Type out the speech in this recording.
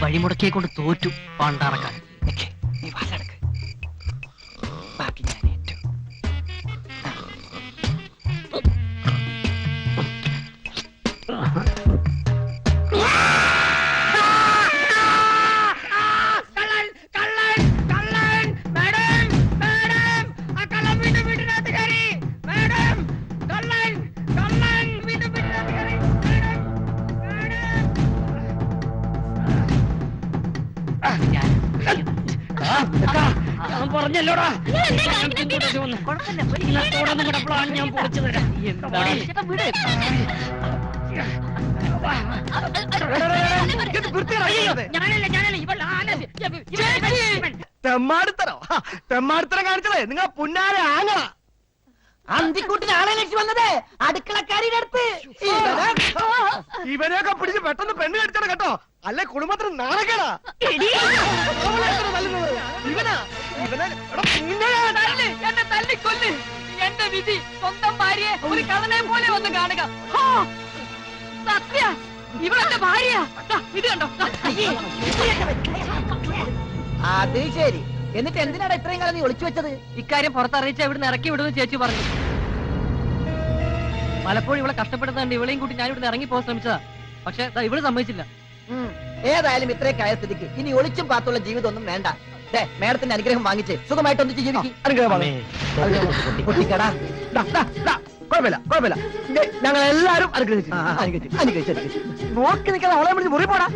വഴിമുടക്കിയെ കൊണ്ട് തോറ്റു പണ്ടാറക്കാൻ. നീ വാലെടുക്ക്, ബാക്കി ഞാൻ ഏറ്റു. ഞാൻ പറഞ്ഞല്ലോടാ, പ്ലാൻ ഞാൻ പൊളിച്ചു തരാം. തെമ്മാടിത്തരം കാണിച്ചതേ നിങ്ങൾ പുന്നാരെ ആങ്ങള. അന്തിക്കൂട്ടിന് ആളെ ലക്ഷ്യം വന്നത് അടുക്കളക്കാരിയുടെ അടുത്ത്. ഇവരെയൊക്കെ പിടിച്ച് പെട്ടെന്ന് പെണ്ണ് കടിച്ചാണ് കേട്ടോ, അല്ലെ കുടുംബത്തിന് നാണക്കേടാ. ഇവനാ എന്നെ തല്ലിക്കൊല്ല്. എന്റെ വിധി സ്വന്തം ഭാര്യയെ ഒരു കഥനെ പോലെ ഒന്ന് കാണുക. സത്യ ഇവളെന്റെ ഭാര്യ. ഇത് കണ്ടോ? അത് ശരി. എന്നിട്ട് എന്തിനാണ് ഇത്രയും കാലം നീ ഒളിച്ചു വെച്ചത്? ഇക്കാര്യം പുറത്തറിയിച്ച ഇവിടുന്ന് ഇറക്കി വിടുമെന്ന് ചേച്ചി പറഞ്ഞു. പലപ്പോഴും ഇവളെ കഷ്ടപ്പെടുന്നുണ്ട്. ഇവളെയും കൂട്ടി ഞാൻ ഇവിടുന്ന് ഇറങ്ങി പോകാൻ ശ്രമിച്ചതാ. പക്ഷെ ഇവള് സമ്മതിച്ചില്ല. ഏതായാലും ഇത്രയൊക്കെ ആയ സ്ഥിതിക്ക് ഇനി ഒളിച്ചും പാത്തുള്ള ജീവിതം ഒന്നും വേണ്ട. മേഡത്തിന്റെ അനുഗ്രഹം വാങ്ങിച്ച് സുഖമായിട്ടൊന്ന് ജീവിക്കും. ഞങ്ങൾ എല്ലാരും അനുഗ്രഹിച്ചു. അനുഗ്രഹിച്ചു. നോക്കി നിൽക്കാതെ അവളെ വിളിച്ച് മുറി പോടാ.